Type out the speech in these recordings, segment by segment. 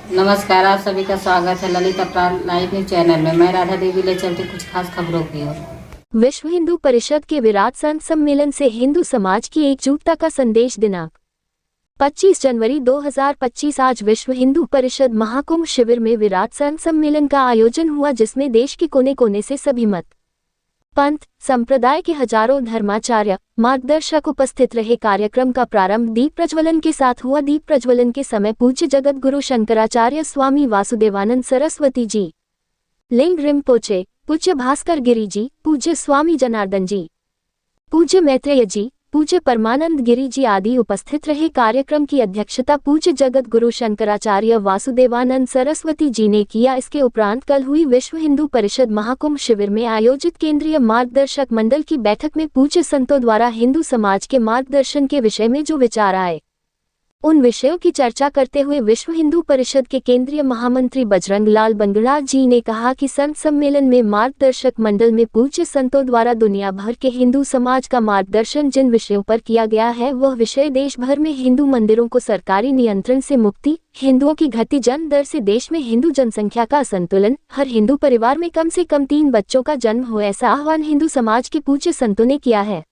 नमस्कार, आप सभी का स्वागत है ललित अपराध लाइव न्यूज चैनल में। मैं राधा देवी ले चलती कुछ खास खबरों की ओर। विश्व हिंदू परिषद के विराट संत सम्मेलन से हिंदू समाज की एकजुटता का संदेश। दिनांक 25 जनवरी 2025 आज विश्व हिंदू परिषद महाकुंभ शिविर में विराट संत सम्मेलन का आयोजन हुआ, जिसमें देश के कोने कोने से सभी मत, पंथ, संप्रदाय के हजारों धर्माचार्य, मार्गदर्शक उपस्थित रहे। कार्यक्रम का प्रारंभ दीप प्रज्वलन के साथ हुआ। दीप प्रज्वलन के समय पूज्य जगत गुरु शंकराचार्य स्वामी वासुदेवानंद सरस्वती जी, लिंग रिम्पोचे, पूज्य भास्कर गिरी जी, पूज्य स्वामी जनार्दन जी, पूज्य मैत्रेय जी, पूज्य परमानंद गिरी जी आदि उपस्थित रहे। कार्यक्रम की अध्यक्षता पूज्य जगत गुरु शंकराचार्य वासुदेवानंद सरस्वती जी ने किया। इसके उपरांत कल हुई विश्व हिंदू परिषद महाकुंभ शिविर में आयोजित केंद्रीय मार्गदर्शक मंडल की बैठक में पूज्य संतों द्वारा हिंदू समाज के मार्गदर्शन के विषय में जो विचार आए, उन विषयों की चर्चा करते हुए विश्व हिंदू परिषद के केंद्रीय महामंत्री बजरंग लाल बंगड़ा जी ने कहा कि संत सम्मेलन में मार्गदर्शक मंडल में पूज्य संतों द्वारा दुनिया भर के हिंदू समाज का मार्गदर्शन जिन विषयों पर किया गया है, वह विषय देश भर में हिंदू मंदिरों को सरकारी नियंत्रण से मुक्ति, हिंदुओं की घटती जन्म दर से देश में हिंदू जनसंख्या का असंतुलन, हर हिंदू परिवार में कम से कम 3 बच्चों का जन्म हो, ऐसा आह्वान हिंदू समाज के पूज्य संतों ने किया है।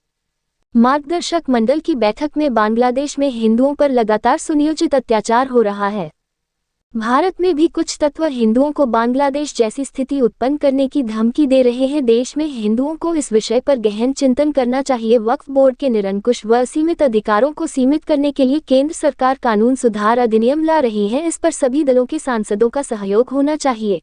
मार्गदर्शक मंडल की बैठक में बांग्लादेश में हिंदुओं पर लगातार सुनियोजित अत्याचार हो रहा है। भारत में भी कुछ तत्व हिंदुओं को बांग्लादेश जैसी स्थिति उत्पन्न करने की धमकी दे रहे हैं। देश में हिंदुओं को इस विषय पर गहन चिंतन करना चाहिए। वक्फ बोर्ड के निरंकुश व असीमित अधिकारों को सीमित करने के लिए केंद्र सरकार कानून सुधार अधिनियम ला रही है। इस पर सभी दलों के सांसदों का सहयोग होना चाहिए।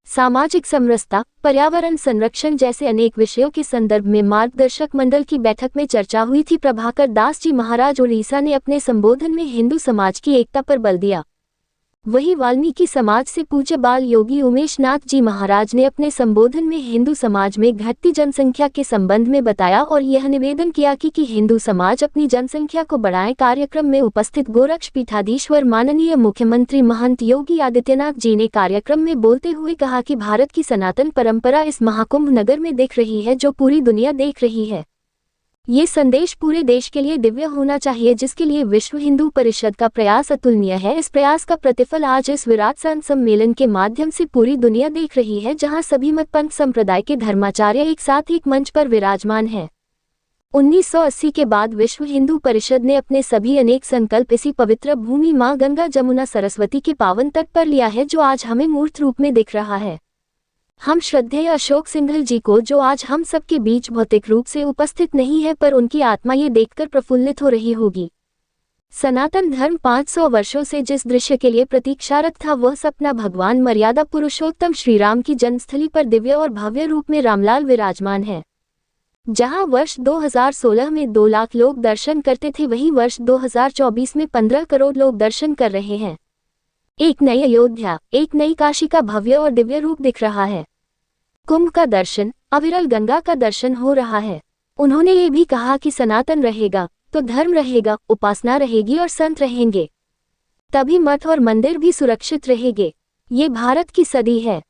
सामाजिक समरसता, पर्यावरण संरक्षण जैसे अनेक विषयों के संदर्भ में मार्गदर्शक मंडल की बैठक में चर्चा हुई थी। प्रभाकर दास जी महाराज उड़ीसा ने अपने संबोधन में हिंदू समाज की एकता पर बल दिया। वहीं वाल्मीकि समाज से पूज्य बाल योगी उमेश नाथ जी महाराज ने अपने संबोधन में हिंदू समाज में घटती जनसंख्या के संबंध में बताया और यह निवेदन किया कि हिंदू समाज अपनी जनसंख्या को बढ़ाए। कार्यक्रम में उपस्थित गोरक्ष पीठाधीश्वर माननीय मुख्यमंत्री महंत योगी आदित्यनाथ जी ने कार्यक्रम में बोलते हुए कहा कि भारत की सनातन परंपरा इस महाकुंभ नगर में दिख रही है, जो पूरी दुनिया देख रही है। ये संदेश पूरे देश के लिए दिव्य होना चाहिए, जिसके लिए विश्व हिंदू परिषद का प्रयास अतुलनीय है। इस प्रयास का प्रतिफल आज इस विराट संत सम्मेलन के माध्यम से पूरी दुनिया देख रही है, जहां सभी मत पंथ संप्रदाय के धर्माचार्य एक साथ एक मंच पर विराजमान हैं। 1980 के बाद विश्व हिंदू परिषद ने अपने सभी अनेक संकल्प इसी पवित्र भूमि मां गंगा जमुना सरस्वती के पावन तट पर लिया है, जो आज हमें मूर्त रूप में दिख रहा है। हम श्रद्धेय अशोक सिंघल जी को, जो आज हम सबके बीच भौतिक रूप से उपस्थित नहीं है, पर उनकी आत्मा ये देखकर प्रफुल्लित हो रही होगी। सनातन धर्म 500 वर्षों से जिस दृश्य के लिए प्रतीक्षारत था, वह सपना भगवान मर्यादा पुरुषोत्तम श्रीराम की जन्मस्थली पर दिव्य और भव्य रूप में रामलाल विराजमान है। जहां वर्ष 2016 में 2 लाख लोग दर्शन करते थे, वहीं वर्ष 2024 में 15 करोड़ लोग दर्शन कर रहे हैं। एक नई अयोध्या, एक नई काशी का भव्य और दिव्य रूप दिख रहा है। कुंभ का दर्शन, अविरल गंगा का दर्शन हो रहा है। उन्होंने ये भी कहा कि सनातन रहेगा तो धर्म रहेगा, उपासना रहेगी और संत रहेंगे, तभी मठ और मंदिर भी सुरक्षित रहेंगे। ये भारत की सदी है।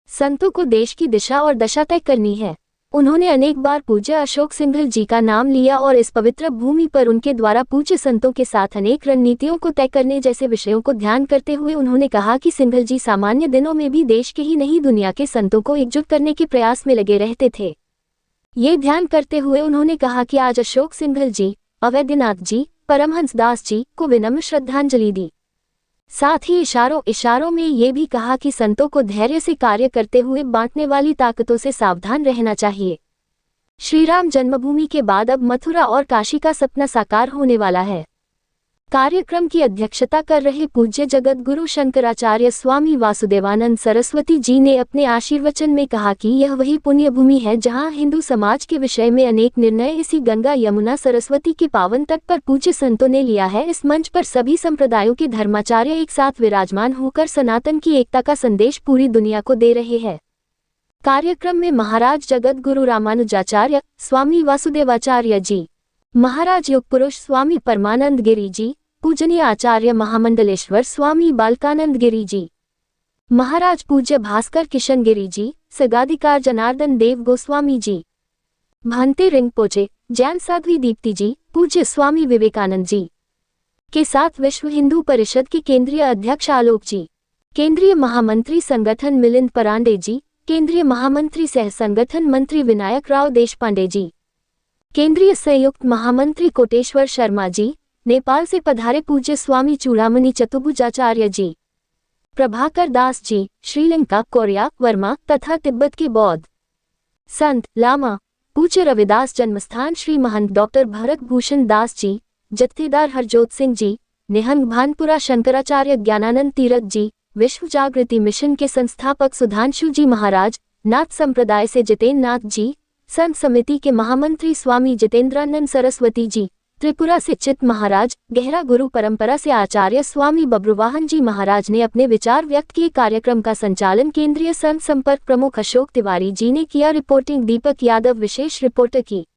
संतों को देश की दिशा और दशा तय करनी है। उन्होंने अनेक बार पूज्य अशोक सिंघल जी का नाम लिया और इस पवित्र भूमि पर उनके द्वारा पूज्य संतों के साथ अनेक रणनीतियों को तय करने जैसे विषयों को ध्यान करते हुए उन्होंने कहा कि सिंघल जी सामान्य दिनों में भी देश के ही नहीं, दुनिया के संतों को एकजुट करने के प्रयास में लगे रहते थे। ये ध्यान करते हुए उन्होंने कहा कि आज अशोक सिंघल जी, अवैधनाथ जी, परमहंस दास जी को विनम्र श्रद्धांजलि दी। साथ ही इशारों में ये भी कहा कि संतों को धैर्य से कार्य करते हुए बांटने वाली ताकतों से सावधान रहना चाहिए। श्रीराम जन्मभूमि के बाद अब मथुरा और काशी का सपना साकार होने वाला है। कार्यक्रम की अध्यक्षता कर रहे पूज्य जगत गुरु शंकराचार्य स्वामी वासुदेवानंद सरस्वती जी ने अपने आशीर्वचन में कहा कि यह वही पुण्य भूमि है, जहां हिंदू समाज के विषय में अनेक निर्णय इसी गंगा यमुना सरस्वती के पावन तट पर पूज्य संतों ने लिया है। इस मंच पर सभी संप्रदायों के धर्माचार्य एक साथ विराजमान होकर सनातन की एकता का संदेश पूरी दुनिया को दे रहे हैं। कार्यक्रम में महाराज जगत गुरु रामानुजाचार्य स्वामी वासुदेवाचार्य जी, महाराज युग पुरुष स्वामी परमानंद गिरी जी, पूजनीय आचार्य महामंडलेश्वर स्वामी बालकानंद गिरी जी, महाराज पूज्य भास्कर किशन गिरी जी, सगाधिकार जनार्दन देव गोस्वामी जी, भंते रिंपोचे, जैन साध्वी दीप्ति जी, पूज्य स्वामी विवेकानंद जी के साथ विश्व हिंदू परिषद के केंद्रीय अध्यक्ष आलोक जी, केंद्रीय महामंत्री संगठन मिलिंद परांडे जी, केंद्रीय महामंत्री सह संगठन मंत्री विनायक राव देशपांडे जी, केंद्रीय संयुक्त महामंत्री कोटेश्वर शर्मा जी, नेपाल से पधारे पूज्य स्वामी चूड़ामणि चतुर्भुजाचार्य जी, प्रभाकर दास जी, श्रीलंका, कोरिया, वर्मा तथा तिब्बत के बौद्ध संत लामा पूज्य रविदास जन्मस्थान श्री महंत डॉक्टर भरत भूषण दास जी, जत्थेदार हरजोत सिंह जी, निहंग भानपुरा शंकराचार्य ज्ञानानंद तीरथ जी, विश्व जागृति मिशन के संस्थापक सुधांशु जी महाराज, नाथ संप्रदाय से जितेंद्र नाथ जी, संत समिति के महामंत्री स्वामी जितेंद्रानंद सरस्वती जी, त्रिपुरा से चित महाराज, गहरा गुरु परंपरा से आचार्य स्वामी बब्रुवाहन जी महाराज ने अपने विचार व्यक्त किए। कार्यक्रम का संचालन केंद्रीय संत संपर्क प्रमुख अशोक तिवारी जी ने किया। रिपोर्टिंग दीपक यादव, विशेष रिपोर्टर की।